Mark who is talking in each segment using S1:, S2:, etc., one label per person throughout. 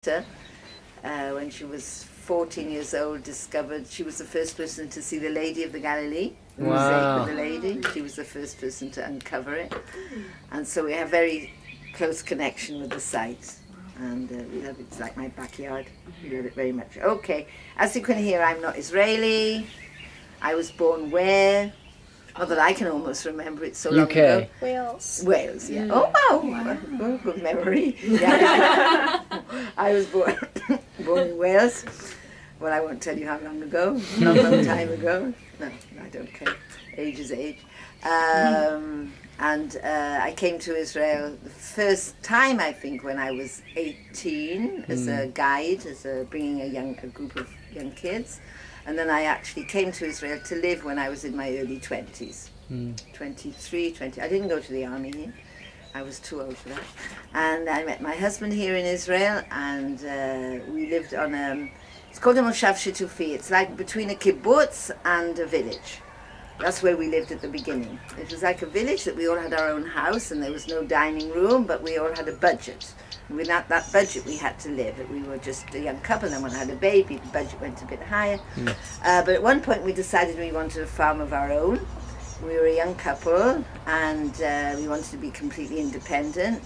S1: When she was 14 years old, discovered she was the first person to see the Lady of the Galilee, the mosaic with the lady. She was the first person to uncover it. And so we have very close connection with the site. And we love it. It's like my backyard. We love it very much. Okay, as you can hear, I'm not Israeli. I was born where? Not that I can almost remember it so long ago.
S2: Wales.
S1: Wales, yeah. Oh, wow. Good memory. Yeah. I was born in Wales. Well, I won't tell you how long ago. Not a long time ago. No, I don't care. Age is age. And I came to Israel the first time, I think, when I was 18 as a guide, bringing a group of young kids. And then I actually came to Israel to live when I was in my early 20s. 23, 20. I didn't go to the army here. I was too old for that. And I met my husband here in Israel, and we lived on it's called a Moshav Shitufi. It's like between a kibbutz and a village. That's where we lived at the beginning. It was like a village that we all had our own house, and there was no dining room, but we all had a budget. And without that budget, we had to live. We were just a young couple, and when I had a baby, the budget went a bit higher. But at one point, we decided we wanted a farm of our own. We were a young couple, and we wanted to be completely independent.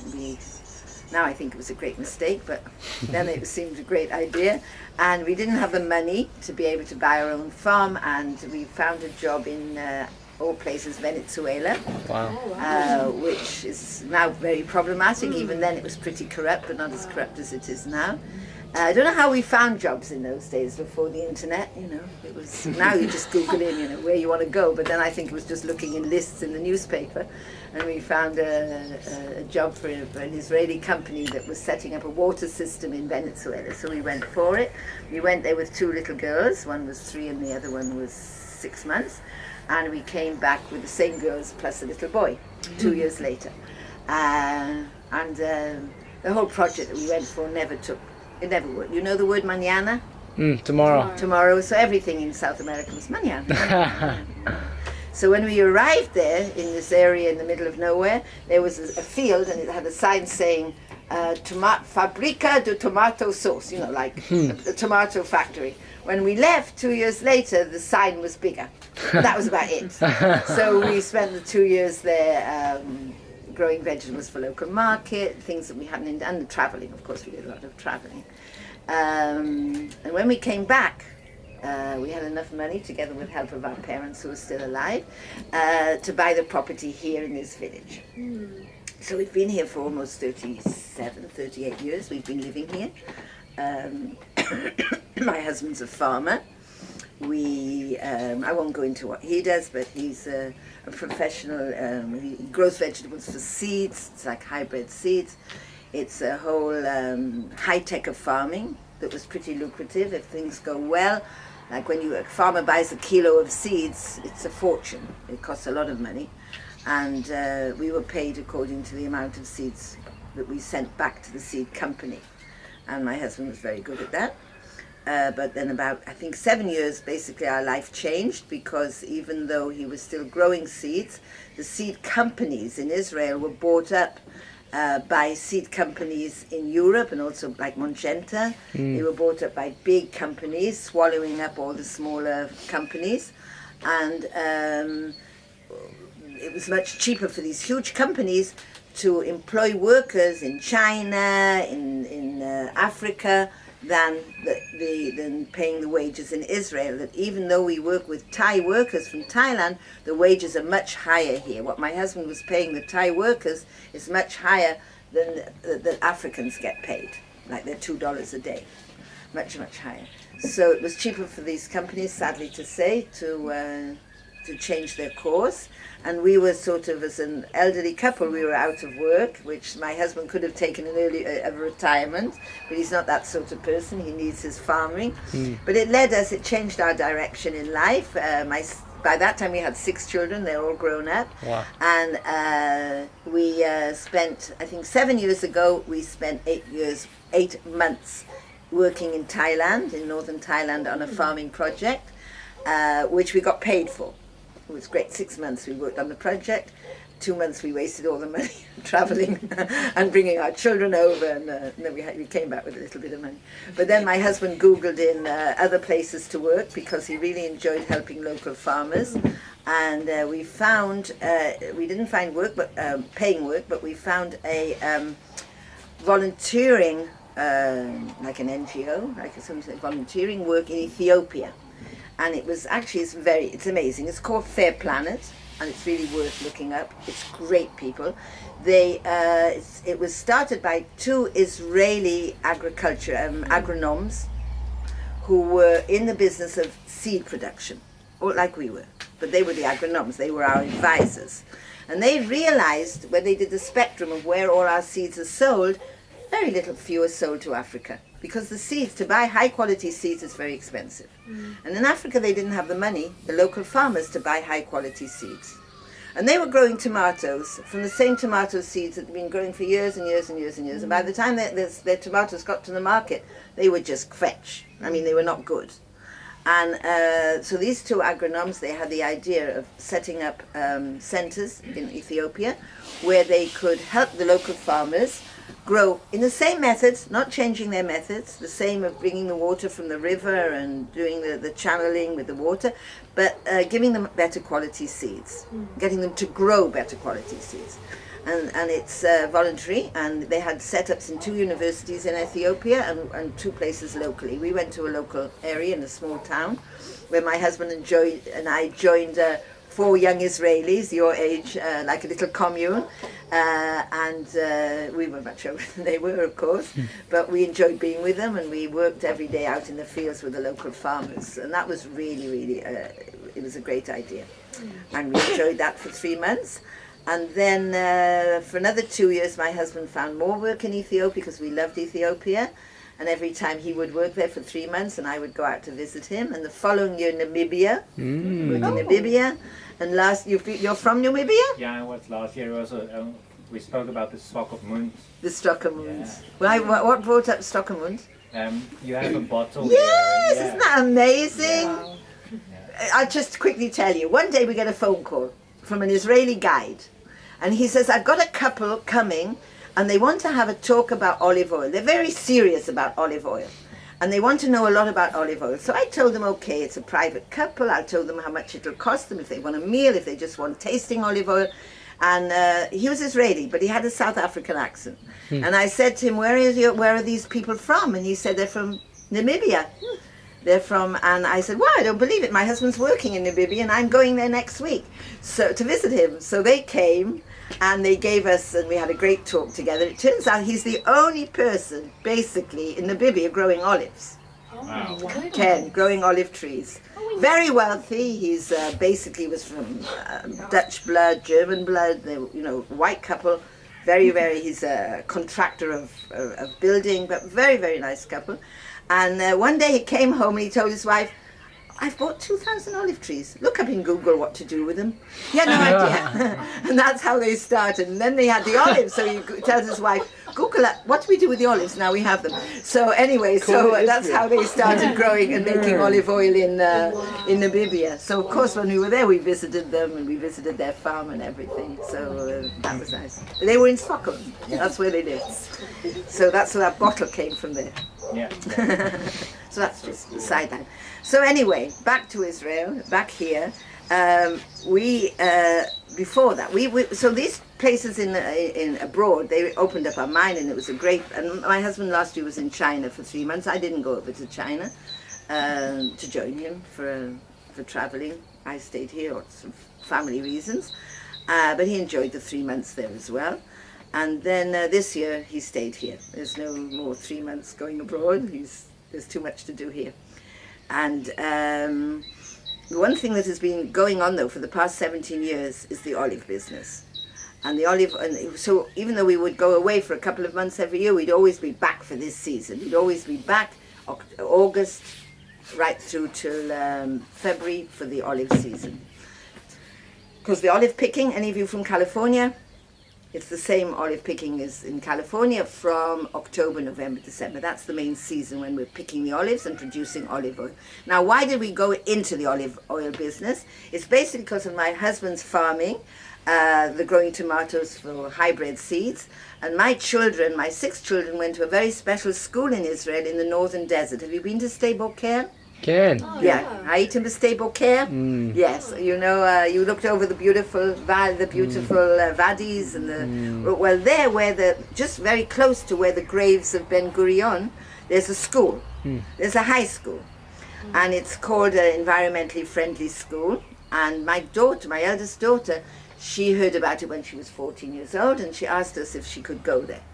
S1: Now I think it was a great mistake, but then it seemed a great idea. And we didn't have the money to be able to buy our own farm, and we found a job in all places, Venezuela.
S2: Wow.
S1: Which is now very problematic. Even then it was pretty corrupt, but not as corrupt as it is now. I don't know how we found jobs in those days before the internet, it was, now you just Google in, where you want to go, but then I think it was just looking in lists in the newspaper, and we found a job for an Israeli company that was setting up a water system in Venezuela, so we went for it. We went there with two little girls, one was 3 and the other one was 6 months, and we came back with the same girls plus a little boy 2 years later. The whole project that we went for it never worked. You know the word mañana?
S2: Tomorrow.
S1: Tomorrow. So everything in South America was mañana. So when we arrived there in this area in the middle of nowhere, there was a field and it had a sign saying Fabrica de Tomato Sauce, like a tomato factory. When we left 2 years later, the sign was bigger. That was about it. So we spent the 2 years there growing vegetables for local market, things that we hadn't done, and traveling, of course, we did a lot of traveling. And when we came back, we had enough money, together with help of our parents who were still alive, to buy the property here in this village. So we've been here for almost 38 years, we've been living here. My husband's a farmer. I won't go into what he does, but he's a professional. He grows vegetables for seeds. It's like hybrid seeds. It's a whole high tech of farming that was pretty lucrative if things go well. Like when a farmer buys a kilo of seeds, it's a fortune. It costs a lot of money, and we were paid according to the amount of seeds that we sent back to the seed company. And my husband was very good at that. But then about, I think 7 years, basically our life changed, because even though he was still growing seeds, the seed companies in Israel were bought up by seed companies in Europe, and also like Monsanto. They were bought up by big companies, swallowing up all the smaller companies. And it was much cheaper for these huge companies to employ workers in China, in Africa, than paying the wages in Israel. That even though we work with Thai workers from Thailand, the wages are much higher here. What my husband was paying the Thai workers is much higher than the Africans get paid. Like they're $2 a day, much higher. So it was cheaper for these companies, sadly to say, to change their course. And we were sort of, as an elderly couple, we were out of work, which my husband could have taken an early retirement, but he's not that sort of person. He needs his farming. But it changed our direction in life. By that time we had 6 children, they're all grown up.
S2: Wow.
S1: And we spent, I think 7 years ago, we spent 8 months working in Thailand, in northern Thailand, on a farming project, which we got paid for. It was great. 6 months we worked on the project 2 months we wasted all the money traveling and bringing our children over, and then we came back with a little bit of money. But then my husband Googled in other places to work because he really enjoyed helping local farmers. And we found, we didn't find work, but paying work, but we found a volunteering, like an NGO, like something volunteering work in Ethiopia. And it was actually, it's amazing. It's called Fair Planet, and it's really worth looking up. It's great people. It was started by 2 Israeli agronomes who were in the business of seed production, or like we were. But they were the agronomes, they were our advisors. And they realized when they did the spectrum of where all our seeds are sold, very little fewer sold to Africa. Because the seeds, to buy high quality seeds is very expensive. And in Africa they didn't have the money, the local farmers, to buy high quality seeds. And they were growing tomatoes from the same tomato seeds that had been growing for years and years and years and years. And by the time their tomatoes got to the market, they were just fetch. I mean, they were not good. And so these 2 agronomes, they had the idea of setting up centers in Ethiopia where they could help the local farmers grow in the same methods, not changing their methods, the same of bringing the water from the river and doing the channeling with the water, but giving them better quality seeds, getting them to grow better quality seeds. And it's voluntary, and they had setups in 2 universities in Ethiopia and 2 places locally. We went to a local area in a small town where my husband and I joined 4 young Israelis, your age, like a little commune, and we were much older than they were, of course, but we enjoyed being with them, and we worked every day out in the fields with the local farmers, and that was really, it was a great idea. And we enjoyed that for 3 months. And then for another 2 years, my husband found more work in Ethiopia because we loved Ethiopia. And every time he would work there for 3 months, and I would go out to visit him. And the following year, Namibia, worked in Namibia. And you're from Namibia?
S3: Yeah, I was last year also. We spoke about the Stockholmund.
S1: The Stockholmund. Yeah. What brought up Stockholmund?
S3: You have a bottle.
S1: Yes,
S3: here.
S1: Isn't that amazing?
S3: Wow. Yeah.
S1: I'll just quickly tell you. One day we get a phone call from an Israeli guide. And he says, I've got a couple coming and they want to have a talk about olive oil. They're very serious about olive oil. And they want to know a lot about olive oil. So I told them, okay, it's a private couple. I told them how much it'll cost them if they want a meal, if they just want tasting olive oil. And he was Israeli, but he had a South African accent. And I said to him, where are these people from? And he said, they're from Namibia. They're from, and I said, well, I don't believe it. My husband's working in Namibia and I'm going there next week to visit him. So they came and they gave us, and we had a great talk together. It turns out he's the only person, basically, in Namibia growing olives.
S3: Wow.
S1: Ken, growing olive trees. Very wealthy. He's basically was from Dutch blood, German blood, they, white couple. He's a contractor of building, but very, very nice couple. And one day he came home and he told his wife, I've bought 2,000 olive trees. Look up in Google what to do with them. He had no idea. And that's how they started. And then they had the olives. So he tells his wife, Google up, what do we do with the olives? Now we have them. So anyway, that's how they started growing and making olive oil in Namibia. So of course when we were there, we visited them and we visited their farm and everything. So that was nice. They were in Stockholm. That's where they lived. So that bottle came from there.
S3: Yeah.
S1: So that's just a sideline. So anyway, back to Israel, back here. Before that, so these places in abroad, they opened up our mind, and it was a great. And my husband last year was in China for 3 months. I didn't go over to China to join him for traveling. I stayed here for some family reasons, but he enjoyed the 3 months there as well. And then this year he stayed here. There's no more 3 months going abroad. There's too much to do here. And the one thing that has been going on though for the past 17 years is the olive business. And so even though we would go away for a couple of months every year, we'd always be back for this season. We'd always be back August right through till February for the olive season. Because the olive picking, any of you from California, it's the same olive picking as in California from October, November, December. That's the main season when we're picking the olives and producing olive oil. Now, why did we go into the olive oil business? It's basically because of my husband's farming. the growing tomatoes for hybrid seeds. And my 6 children, went to a very special school in Israel in the northern desert. Have you been to Sde Boker?
S2: כן.
S1: הייתם בשדה בוקר? Yes, you know, you looked over the beautiful wadis and well, there where just very close to where the graves of Ben Gurion, there's a school. There's a high school, and it's called an environmentally friendly school. And my eldest daughter, she heard about it when she was 14 years old, and she asked us if she could go there.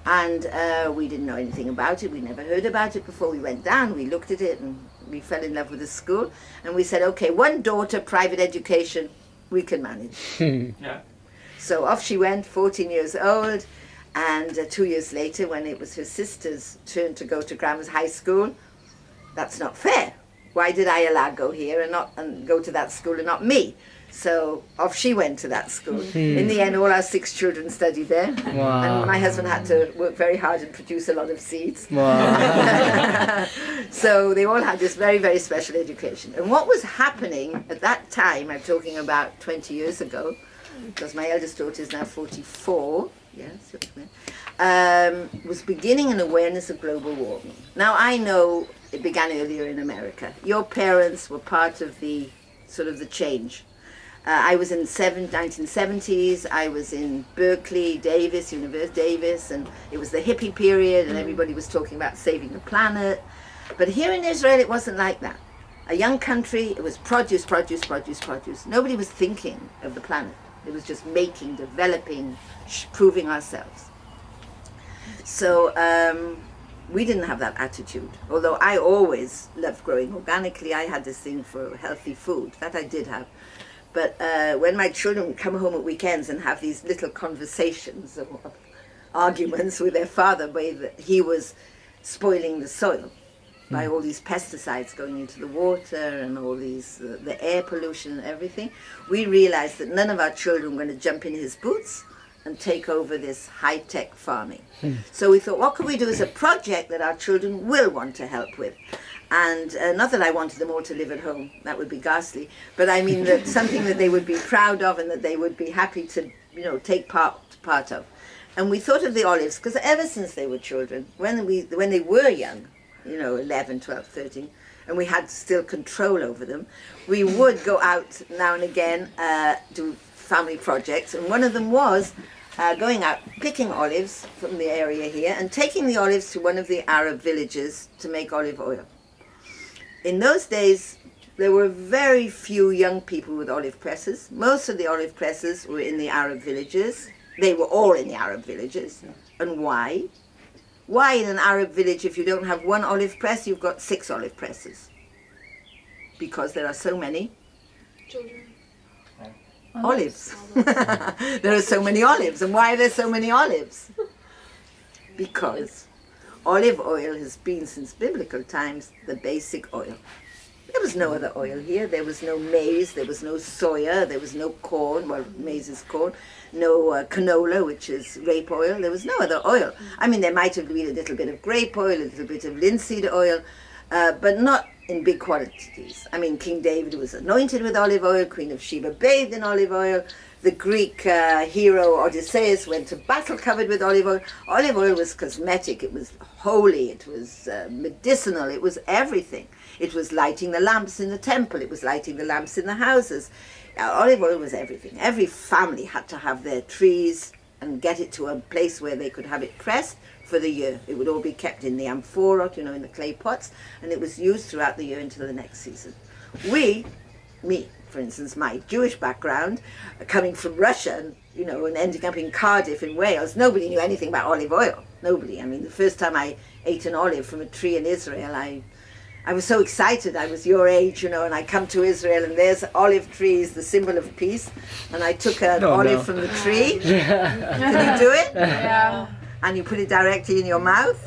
S1: And we didn't know anything about it. We never heard about it before. We went down, we looked at it, and we fell in love with the school. And we said, okay, one daughter, private education, we can manage.
S3: Yeah.
S1: So off she went, 14 years old. And 2 years later, when it was her sister's turn to go to Grandma's high school, that's not fair. Why did Ayala go here and go to that school and not me? So off she went to that school. In the end, all our 6 children studied there.
S2: Wow.
S1: And my husband had to work very hard and produce a lot of seeds.
S2: Wow.
S1: So they all had this very, very special education. And what was happening at that time, I'm talking about 20 years ago, because my eldest daughter is now 44, yes, was beginning an awareness of global warming. Now I know it began earlier in America. Your parents were part of the sort of the change. I was in the 1970s, I was in Berkeley, University Davis, and it was the hippie period and everybody was talking about saving the planet. But here in Israel, it wasn't like that. A young country, it was produce, produce, produce, produce. Nobody was thinking of the planet. It was just making, developing, proving ourselves. So we didn't have that attitude. Although I always loved growing organically, I had this thing for healthy food. That I did have. But when my children would come home at weekends and have these little conversations, arguments with their father, where he was spoiling the soil by all these pesticides going into the water and all these, the air pollution and everything, we realized that none of our children were going to jump in his boots and take over this high-tech farming. So we thought, what could we do as a project that our children will want to help with? And not that I wanted them all to live at home, that would be ghastly, but I mean that something that they would be proud of and that they would be happy to, take part of. And we thought of the olives, because ever since they were children, when they were young, 11, 12, 13, and we had still control over them, we would go out now and again, do family projects, and one of them was going out, picking olives from the area here, and taking the olives to one of the Arab villages to make olive oil. In those days, there were very few young people with olive presses. Most of the olive presses were in the Arab villages. They were all in the Arab villages. And why? Why in an Arab village, if you don't have one olive press, you've got 6 olive presses? Because there are so many
S4: Children.
S1: olives. There are so many olives. And why are there so many olives? Because olive oil has been, since biblical times, the basic oil. There was no other oil here. There was no maize, there was no soya, there was no corn, well, maize is corn, no canola, which is rape oil. There was no other oil. I mean, there might have been a little bit of grape oil, a little bit of linseed oil, but not in big quantities. I mean, King David was anointed with olive oil, Queen of Sheba bathed in olive oil, the Greek hero Odysseus went to battle covered with olive oil. Olive oil was cosmetic, it was holy, it was medicinal, it was everything. It was lighting the lamps in the temple, it was lighting the lamps in the houses. Olive oil was everything. Every family had to have their trees and get it to a place where they could have it pressed for the year. It would all be kept in the amphora, in the clay pots, and it was used throughout the year until the next season. Me, for instance, my Jewish background, coming from Russia, and ending up in Cardiff in Wales, nobody knew anything about olive oil. Nobody. I mean, the first time I ate an olive from a tree in Israel, I was so excited. I was your age, and I come to Israel and there's olive trees, the symbol of peace, and I took an olive from the tree. Can you do it?
S4: Yeah.
S1: And you put it directly in your mouth.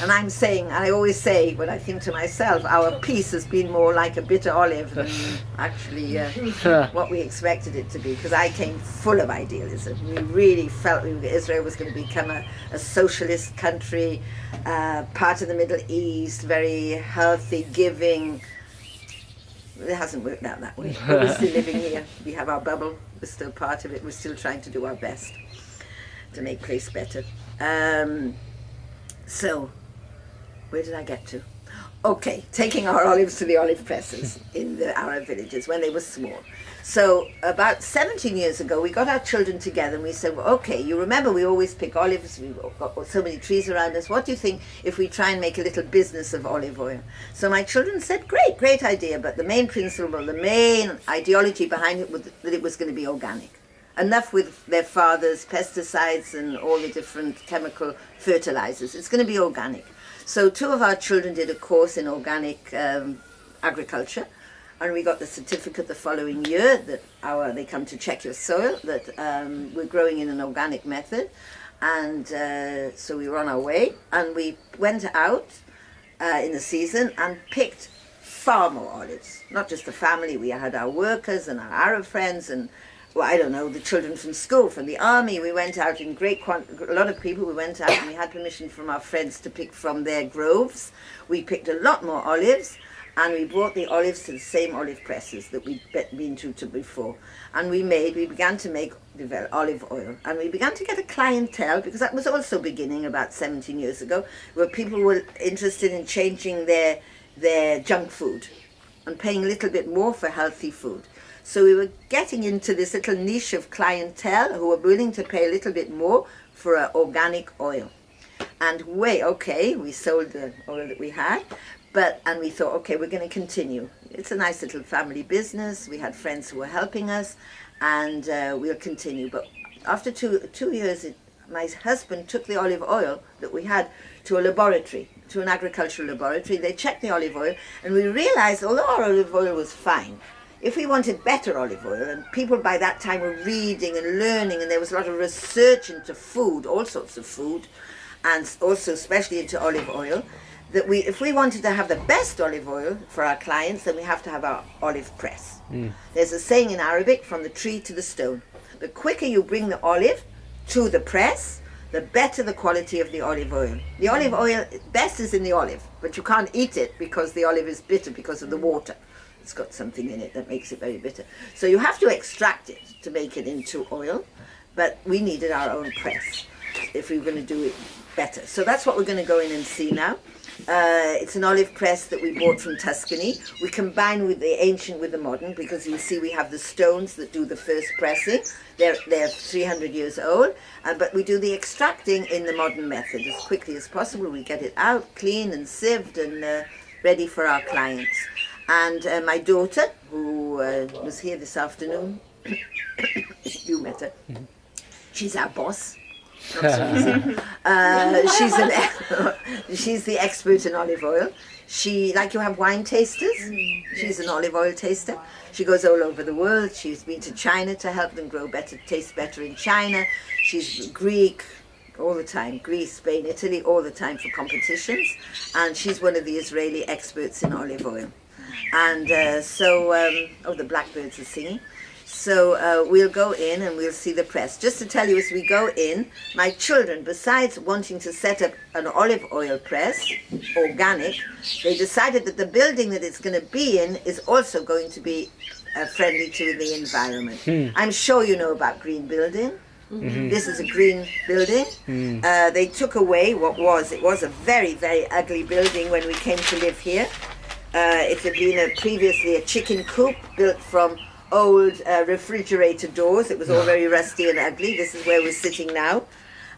S1: And I always say, when I think to myself, our peace has been more like a bitter olive than actually what we expected it to be, because I came full of idealism. We really felt Israel was going to become a socialist country, part of the Middle East, very healthy, giving. it hasn't worked out that way. But we're still living here. We have our bubble. We're still part of it. We're still trying to do our best to make place better. So, where did I get to? Okay, taking our olives to the olive presses in the Arab villages when they were small. So about 17 years ago, we got our children together and we said, well, okay, you remember we always pick olives, we've got so many trees around us. What do you think if we try and make a little business of olive oil? So my children said, great idea, but the main principle, the main ideology behind it was that it was going to be organic. Enough with their father's pesticides and all the different chemical fertilizers. It's going to be organic. So 2 of our children did a course in organic agriculture, and we got the certificate the following year that they come to check your soil, that we're growing in an organic method. And so we were on our way, and we went out in the season and picked far more olives. Not just the family, we had our workers and our Arab friends and, well, I don't know, the children from school, from the army. We went out in a lot of people. We went out and we had permission from our friends to pick from their groves. We picked a lot more olives, and we brought the olives to the same olive presses that we'd been to before. And we began to make olive oil. And we began to get a clientele, because that was also beginning about 17 years ago, where people were interested in changing their junk food and paying a little bit more for healthy food. So we were getting into this little niche of clientele who were willing to pay a little bit more for an organic oil. And we sold the oil that we had, and we thought, okay, we're going to continue. It's a nice little family business. We had friends who were helping us, and we'll continue. But after two years, my husband took the olive oil that we had to a laboratory, to an agricultural laboratory. They checked the olive oil, and we realized, although our olive oil was fine, if we wanted better olive oil, and people by that time were reading and learning, and there was a lot of research into food, all sorts of food, and also especially into olive oil, that if we wanted to have the best olive oil for our clients, then we have to have our olive press. There's a saying in Arabic, from the tree to the stone. The quicker you bring the olive to the press, the better the quality of the olive oil. The olive oil, best is in the olive, but you can't eat it because the olive is bitter because of the water. It's got something in it that makes it very bitter. So you have to extract it to make it into oil, but we needed our own press if we were going to do it better. So that's what we're going to go in and see now. It's an olive press that we bought from Tuscany. We combine with the ancient with the modern, because you see we have the stones that do the first pressing. They're 300 years old, but we do the extracting in the modern method as quickly as possible. We get it out clean and sieved and ready for our clients. And my daughter, who was here this afternoon, you met her, she's our boss. Not so easy. She's the expert in olive oil. Like you have wine tasters, she's an olive oil taster. She goes all over the world. She's been to China to help them taste better in China. She's Greek all the time, Greece, Spain, Italy, all the time for competitions. And she's one of the Israeli experts in olive oil. And the blackbirds are singing. So we'll go in and we'll see the press. Just to tell you, as we go in, my children, besides wanting to set up an olive oil press, organic, they decided that the building that it's going to be in is also going to be friendly to the environment. I'm sure you know about green building. This is a green building. They took away it was a very, very ugly building when we came to live here. It had been previously a chicken coop built from old refrigerator doors. It was all very rusty and ugly. This is where we're sitting now.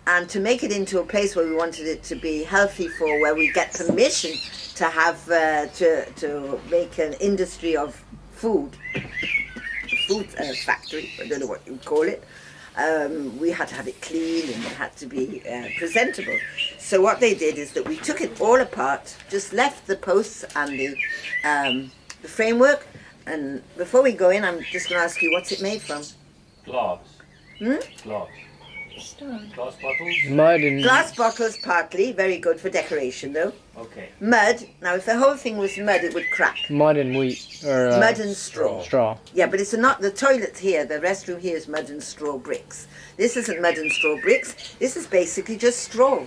S1: And to make it into a place where we wanted it to be healthy, where we get permission to have to make an industry of food factory, I don't know what you would call it. We had to have it clean and it had to be presentable. So what they did is that we took it all apart, just left the posts and the framework. And before we go in, I'm just going to ask you, what's it made from?
S3: Glass. Glass.
S4: Stone.
S3: Glass bottles?
S2: Mud and...
S1: Glass bottles partly, very good for decoration though.
S3: Okay.
S1: Mud, now if the whole thing was mud it would crack.
S2: Mud and wheat. Or,
S1: mud and straw.
S2: Straw.
S1: Yeah, but it's not, the toilet here, the restroom here is mud and straw bricks. This isn't mud and straw bricks, this is basically just straw.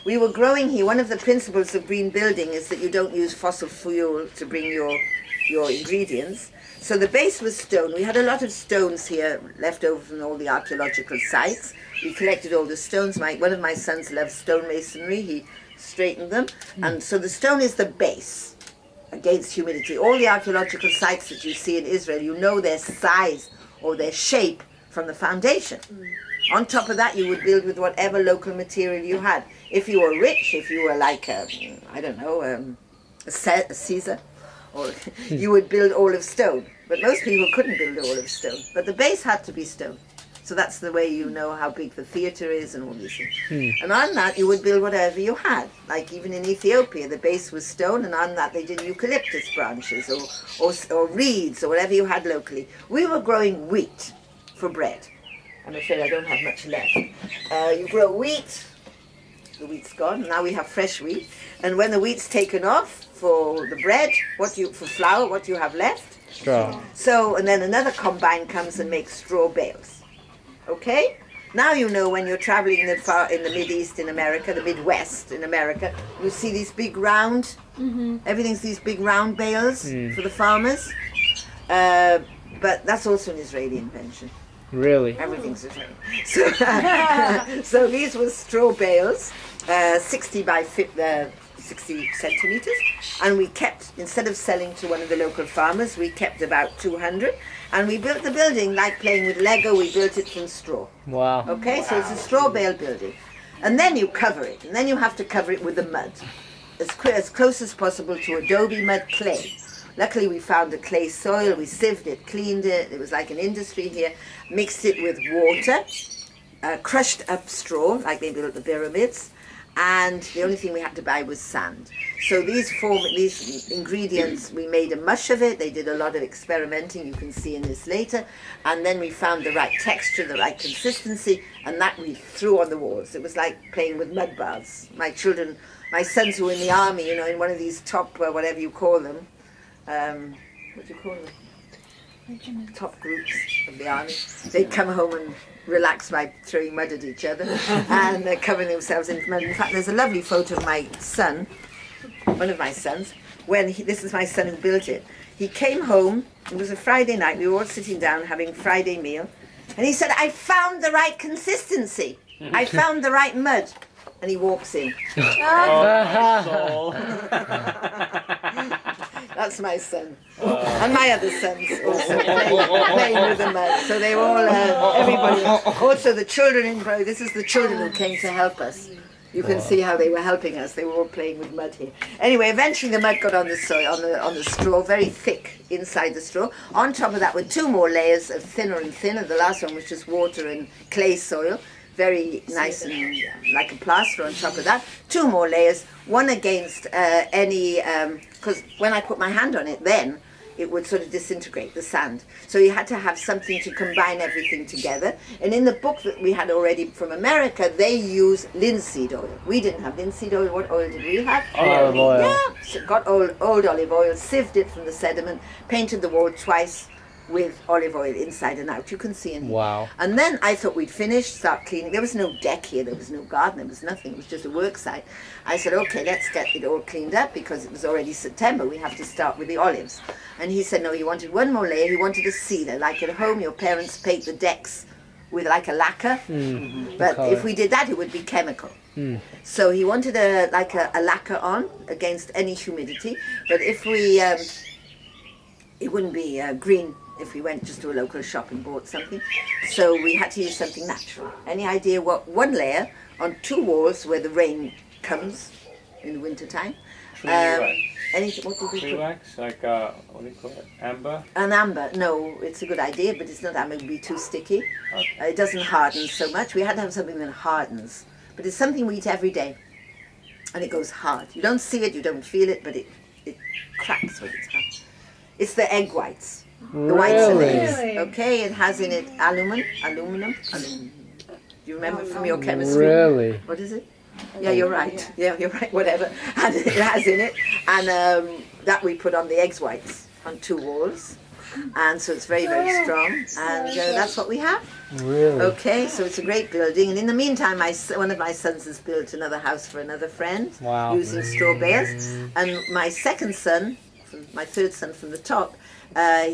S1: we were growing here. One of the principles of green building is that you don't use fossil fuel to bring your ingredients. So the base was stone. We had a lot of stones here left over from all the archaeological sites. We collected all the stones. One of my sons loves stonemasonry. He straightened them. And so the stone is the base against humidity. All the archaeological sites that you see in Israel, you know their size or their shape from the foundation. On top of that, you would build with whatever local material you had. If you were rich, if you were like, a Caesar, or you would build all of stone. But most people couldn't build all of stone. But the base had to be stone. So that's the way you know how big the theatre is and all these things. And on that, you would build whatever you had. Like even in Ethiopia, the base was stone, and on that they did eucalyptus branches or reeds or whatever you had locally. We were growing wheat for bread. I'm afraid I don't have much left. You grow wheat, the wheat's gone, now we have fresh wheat. And when the wheat's taken off for the bread, for flour, what do you have left?
S2: Straw.
S1: So, and then another combine comes and makes straw bales. Okay? Now you know when you're traveling in the Mideast in America, the Midwest in America, you see these big round, everything's these big round bales for the farmers. But that's also an Israeli invention.
S2: Really?
S1: Everything's Israeli. So, so these were straw bales, 60 by 60 centimeters, and we kept, instead of selling to one of the local farmers, we kept about 200, and we built the building like playing with Lego. We built it from straw.
S2: Wow.
S1: Okay, so it's a straw bale building, and then you cover it, and then you have to cover it with the mud, as close as possible to adobe mud clay. Luckily we found a clay soil, we sieved it, cleaned it, it was like an industry here, mixed it with water, crushed up straw, like they built the pyramids, and the only thing we had to buy was sand. So these ingredients, we made a mush of it. They did a lot of experimenting, you can see in this later, and then we found the right texture, the right consistency, and that we threw on the walls. It was like playing with mud baths. My sons who were in the army, in one of these top, whatever you call them, what do you call them? Top groups of the army. They'd come home and relax by throwing mud at each other and covering themselves in mud. In fact, there's a lovely photo of my son, one of my sons, this is my son who built it. He came home, it was a Friday night, we were all sitting down having Friday meal, and he said, I found the right consistency. I found the right mud. And he walks in. That's my son. And my other sons also playing with the mud. So they all, everybody, also the children this is the children who came to help us. You can see how they were helping us. They were all playing with mud here. Anyway, eventually the mud got on the soil, on the straw, very thick inside the straw. On top of that were two more layers of thinner and thinner. The last one was just water and clay soil. Very nice and like a plaster on top of that. Two more layers, one against because when I put my hand on it then, it would sort of disintegrate, the sand. So you had to have something to combine everything together. And in the book that we had already from America, they use linseed oil. We didn't have linseed oil. What oil did we have?
S2: Olive oil.
S1: Yeah, so got old olive oil, sieved it from the sediment, painted the wall twice with olive oil inside and out. You can see in here.
S2: Wow.
S1: And then I thought we'd finish, start cleaning. There was no deck here, there was no garden, there was nothing. It was just a work site. I said, okay, let's get it all cleaned up because it was already September. We have to start with the olives. And he said, no, he wanted one more layer. He wanted a sealer. Like at home, your parents paint the decks with like a lacquer. But if we did that, it would be chemical. So he wanted a lacquer on against any humidity. But if we, it wouldn't be green if we went just to a local shop and bought something. So we had to use something natural. Any idea what one layer on two walls where the rain comes in the winter time? Anything, what did we
S3: Tree
S1: put?
S3: wax, like what do you call it? Amber?
S1: An amber. No, it's a good idea, but it's not amber. It would be too sticky.
S3: Okay.
S1: It doesn't harden so much. We had to have something that hardens. But it's something we eat every day. And it goes hard. You don't see it, you don't feel it, but it cracks when it's hard. It's the egg whites. The whites of eggs. Okay, it has in it aluminum. Do you remember from your chemistry?
S2: Really?
S1: What is it? Yeah, you're right. Yeah, you're right. Whatever. And it has in it, and that we put on the eggs whites on two walls, and so it's very, very strong, and that's what we have.
S2: Really?
S1: Okay, so it's a great building, and in the meantime, one of my sons has built another house for another friend using straw bales, and my second son, my third son from the top,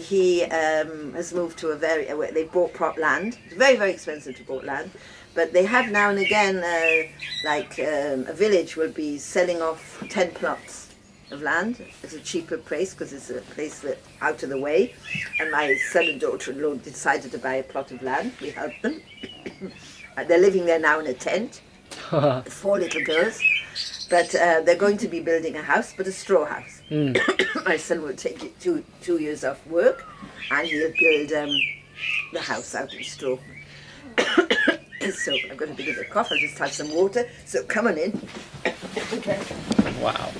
S1: he has moved to they bought plot land. It's very, very expensive to bought land, but they have now and again, a village will be selling off 10 plots of land at a cheaper price because it's a place that out of the way, and my son and daughter-in-law decided to buy a plot of land. We helped them. They're living there now in a tent, 4 little girls, but they're going to be building a house, but a straw house. My son will take it 2 years off work, and he'll build the house out of straw. So I've got a bit of a cough. I'll just have some water. So come on in. Okay.
S2: Wow.